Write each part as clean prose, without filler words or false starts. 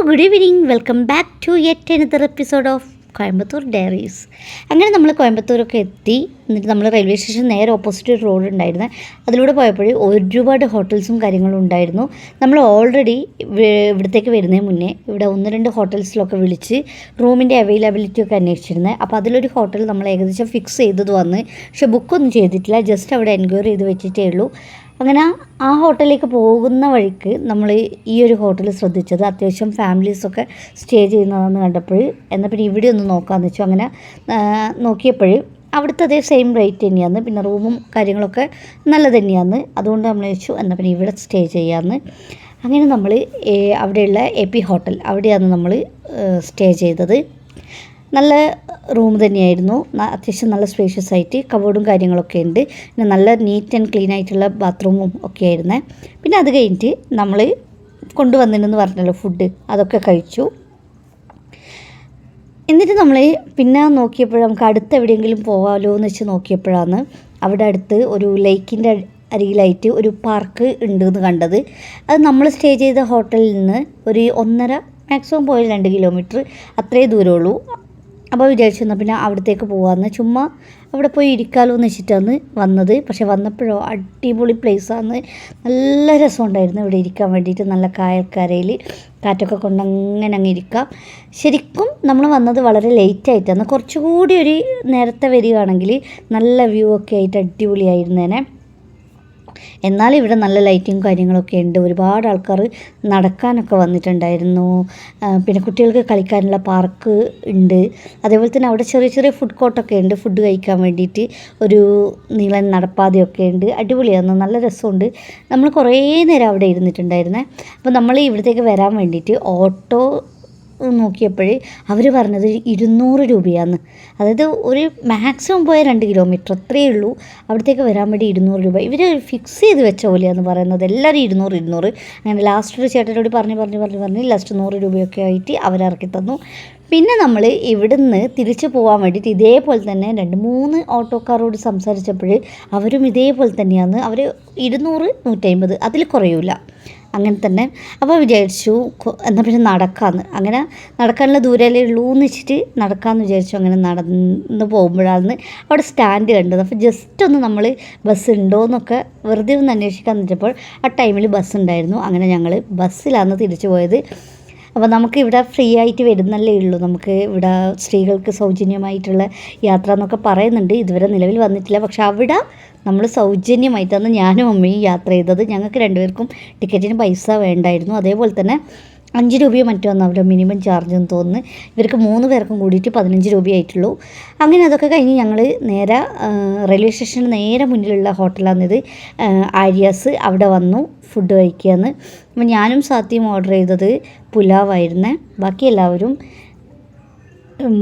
Good evening, welcome back to yet another episode of Coimbatore diaries. അങ്ങനെ നമ്മൾ കോയമ്പത്തൂരൊക്കെ എത്തി. എന്നിട്ട് നമ്മൾ റെയിൽവേ സ്റ്റേഷൻ നേരെ ഓപ്പോസിറ്റ് ഒരു റോഡ് ഉണ്ടായിരുന്നു. അതിലൂടെ പോയപ്പോൾ ഒരുപാട് ഹോട്ടൽസും കാര്യങ്ങളും ഉണ്ടായിരുന്നു. നമ്മൾ ഓൾറെഡി ഇവിടത്തേക്ക് വരുന്നതിന് മുന്നേ ഇവിടെ 1-2 ഹോട്ടൽസിലൊക്കെ വിളിച്ച് റൂമിൻ്റെ അവൈലബിലിറ്റി ഒക്കെ അന്വേഷിച്ചിരുന്നത്. അപ്പോൾ അതിലൊരു ഹോട്ടൽ നമ്മൾ ഏകദേശം ഫിക്സ് ചെയ്തത് വന്ന്, പക്ഷേ ബുക്കൊന്നും ചെയ്തിട്ടില്ല, ജസ്റ്റ് അവിടെ എൻക്വയറി ചെയ്ത് വെച്ചിട്ടേ ഉള്ളൂ. അങ്ങനെ ആ ഹോട്ടലിലേക്ക് പോകുന്ന വഴിക്ക് നമ്മൾ ഈ ഒരു ഹോട്ടൽ ശ്രദ്ധിച്ചത് അത്യാവശ്യം ഫാമിലീസൊക്കെ സ്റ്റേ ചെയ്യുന്നതെന്ന് കണ്ടപ്പോൾ എന്നാൽ പിന്നെ ഇവിടെ ഒന്ന് നോക്കാമെന്ന് വെച്ചു. അങ്ങനെ നോക്കിയപ്പോൾ അവിടുത്തെ അതേ സെയിം റേറ്റ് തന്നെയാണ്, പിന്നെ റൂമും കാര്യങ്ങളൊക്കെ നല്ലത് തന്നെയാണ്. അതുകൊണ്ട് നമ്മൾ വെച്ചു എന്നാൽ പിന്നെ ഇവിടെ സ്റ്റേ ചെയ്യാമെന്ന്. അങ്ങനെ നമ്മൾ അവിടെയുള്ള AP ഹോട്ടൽ അവിടെയാണ് നമ്മൾ സ്റ്റേ ചെയ്തത്. നല്ല റൂം തന്നെയായിരുന്നു, അത്യാവശ്യം നല്ല സ്പേഷ്യസ് ആയിട്ട് കബോർഡും കാര്യങ്ങളൊക്കെ ഉണ്ട്. പിന്നെ നല്ല നീറ്റ് ആൻഡ് ക്ലീൻ ആയിട്ടുള്ള ബാത്റൂമും ഒക്കെ ആയിരുന്നേ. പിന്നെ അത് കഴിഞ്ഞിട്ട് നമ്മൾ കൊണ്ടുവന്നിട്ടുണ്ടെന്ന് പറഞ്ഞല്ലോ ഫുഡ്, അതൊക്കെ കഴിച്ചു. എന്നിട്ട് നമ്മൾ പിന്നെ നോക്കിയപ്പോൾ നമുക്ക് അടുത്ത് എവിടെയെങ്കിലും പോകാമല്ലോ എന്ന് വെച്ച് നോക്കിയപ്പോഴാണ് അവിടെ അടുത്ത് ഒരു ലേക്കിൻ്റെ അരികിലായിട്ട് ഒരു പാർക്ക് ഉണ്ടെന്ന് കണ്ടത്. അത് നമ്മൾ സ്റ്റേ ചെയ്ത ഹോട്ടലിൽ നിന്ന് ഒരു 1.5 മാക്സിമം പോയാൽ 2 കിലോമീറ്റർ അത്രേ ദൂരമുള്ളൂ. അപ്പോൾ വിചാരിച്ചു എന്നാൽ പിന്നെ അവിടത്തേക്ക് പോകാമെന്ന്, ചുമ്മാ അവിടെ പോയി ഇരിക്കാമല്ലോ എന്ന് വെച്ചിട്ടാണ് വന്നത്. പക്ഷേ വന്നപ്പോഴോ അടിപൊളി പ്ലേസാണ്, നല്ല രസമുണ്ടായിരുന്നു ഇവിടെ ഇരിക്കാൻ വേണ്ടിയിട്ട്. നല്ല കായൽക്കരയിൽ കാറ്റൊക്കെ കൊണ്ട് അങ്ങനെ അങ്ങ് ഇരിക്കാം. ശരിക്കും നമ്മൾ വന്നത് വളരെ ലേറ്റായിട്ടാണ്, കുറച്ചുകൂടി ഒരു നേരത്തെ വരികയാണെങ്കിൽ നല്ല വ്യൂ ഒക്കെ ആയിട്ട് അടിപൊളിയായിരുന്നേനെ. എന്നാൽ ഇവിടെ നല്ല ലൈറ്റിങ് കാര്യങ്ങളൊക്കെ ഉണ്ട്. ഒരുപാട് ആൾക്കാർ നടക്കാനൊക്കെ വന്നിട്ടുണ്ടായിരുന്നു. പിന്നെ കുട്ടികൾക്ക് കളിക്കാനുള്ള പാർക്ക് ഉണ്ട്. അതേപോലെ തന്നെ അവിടെ ചെറിയ ചെറിയ ഫുഡ് കോർട്ടൊക്കെ ഉണ്ട്, ഫുഡ് കഴിക്കാൻ വേണ്ടിയിട്ട് ഒരു നീളൻ നടപ്പാതയൊക്കെ ഉണ്ട്. അടിപൊളിയാണ്, നല്ല രസമുണ്ട്. നമ്മൾ കുറേ നേരം അവിടെ ഇരുന്നിട്ടുണ്ടായിരുന്നേ. അപ്പോൾ നമ്മൾ ഇവിടത്തേക്ക് വരാൻ വേണ്ടിയിട്ട് ഓട്ടോ നോക്കിയപ്പോൾ അവർ പറഞ്ഞത് 200 രൂപയാണ്. അതായത് ഒരു മാക്സിമം പോയ 2 കിലോമീറ്റർ അത്രയേ ഉള്ളൂ, അവിടത്തേക്ക് വരാൻ വേണ്ടി 200 രൂപ. ഇവർ ഫിക്സ് ചെയ്ത് വെച്ച പോലെയാണ് പറയുന്നത്, എല്ലാവരും 200. അങ്ങനെ ലാസ്റ്റ് ഒരു ചേട്ടനോട് പറഞ്ഞ് ലാസ്റ്റ് 100 രൂപയൊക്കെ ആയിട്ട് അവരിറക്കി തന്നു. പിന്നെ നമ്മൾ ഇവിടുന്ന് തിരിച്ചു പോകാൻ വേണ്ടിയിട്ട് ഇതേപോലെ തന്നെ 2-3 ഓട്ടോക്കാരോട് സംസാരിച്ചപ്പോൾ അവരും ഇതേപോലെ തന്നെയാണ്, അവർ 200, 150 അതിൽ കുറയൂല അങ്ങനെ തന്നെ. അപ്പോൾ വിചാരിച്ചു എന്നാൽ പിന്നെ നടക്കാമെന്ന്. അങ്ങനെ നടക്കാനുള്ള ദൂരമല്ലേ ഉള്ളൂ എന്ന് വെച്ചിട്ട് നടക്കാമെന്ന് വിചാരിച്ചു. അങ്ങനെ നടന്ന് പോകുമ്പോഴാണ് അവിടെ സ്റ്റാൻഡ് കണ്ടത്. അപ്പോൾ ജസ്റ്റ് ഒന്ന് നമ്മൾ ബസ് ഉണ്ടോ എന്നൊക്കെ വെറുതെ ഒന്ന് അന്വേഷിക്കാൻ നിന്നപ്പോൾ ആ ടൈമിൽ ബസ് ഉണ്ടായിരുന്നു. അങ്ങനെ ഞങ്ങൾ ബസ്സിലാണ് തിരിച്ചു പോയത്. അപ്പോൾ നമുക്ക് ഇവിടെ ഫ്രീ ആയിട്ട് വരുന്നല്ലേ ഉള്ളൂ, നമുക്ക് ഇവിടെ സ്ത്രീകൾക്ക് സൗജന്യമായിട്ടുള്ള യാത്ര എന്നൊക്കെ പറയുന്നുണ്ട്. ഇതുവരെ നിലവിൽ വന്നിട്ടില്ല, പക്ഷെ അവിടെ നമ്മൾ സൗജന്യമായിട്ടാണ് ഞാനും അമ്മയും യാത്ര ചെയ്തത്. ഞങ്ങൾക്ക് 2 പേർക്കും ടിക്കറ്റിന് പൈസ വേണ്ടായിരുന്നു. അതേപോലെ തന്നെ 5 രൂപയോ മറ്റോ ആണ് അവിടെ മിനിമം ചാർജ് എന്ന് തോന്നുന്നു. ഇവർക്ക് 3 പേർക്കും കൂടിയിട്ട് 15 രൂപയായിട്ടുള്ളൂ. അങ്ങനെ അതൊക്കെ കഴിഞ്ഞ് ഞങ്ങൾ നേരെ റെയിൽവേ സ്റ്റേഷന് നേരെ മുന്നിലുള്ള ഹോട്ടലാണിത്, ആര്യാസ്. അവിടെ വന്നു ഫുഡ് കഴിക്കുകയെന്ന്. അപ്പോൾ ഞാനും സാത്തിയും ഓർഡർ ചെയ്തത് പുലാവായിരുന്നേ. ബാക്കി എല്ലാവരും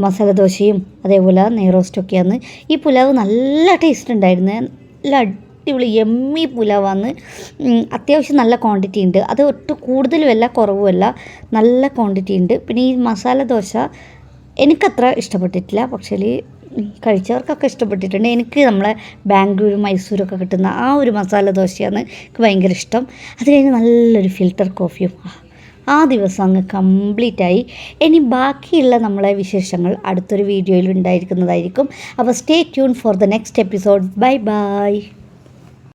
മസാല ദോശയും അതേപോലെ നെയ്റോസ്റ്റൊക്കെയാണ്. ഈ പുലാവ് നല്ല ടേസ്റ്റ് ഉണ്ടായിരുന്നു, നല്ല അടിപൊളി യമ്മി പുലാവാണ്. അത്യാവശ്യം നല്ല ക്വാണ്ടിറ്റി ഉണ്ട്, അത് ഒട്ടും കൂടുതലുമല്ല കുറവുമല്ല, നല്ല ക്വാണ്ടിറ്റി ഉണ്ട്. പിന്നെ ഈ മസാല ദോശ എനിക്കത്ര ഇഷ്ടപ്പെട്ടിട്ടില്ല, പക്ഷേ കഴിച്ചവർക്കൊക്കെ ഇഷ്ടപ്പെട്ടിട്ടുണ്ട്. എനിക്ക് നമ്മളെ ബാംഗ്ലൂരും മൈസൂരൊക്കെ കിട്ടുന്ന ആ ഒരു മസാല ദോശയാണ് എനിക്ക് ഭയങ്കര ഇഷ്ടം. അത് കഴിഞ്ഞ് നല്ലൊരു ഫിൽറ്റർ കോഫിയും. ആ ദിവസം അങ്ങ് കംപ്ലീറ്റായി. ഇനി ബാക്കിയുള്ള നമ്മളെ വിശേഷങ്ങൾ അടുത്തൊരു വീഡിയോയിൽ ഉണ്ടായിരിക്കുന്നതായിരിക്കും. അപ്പോൾ stay tune for the next episode. Bye bye.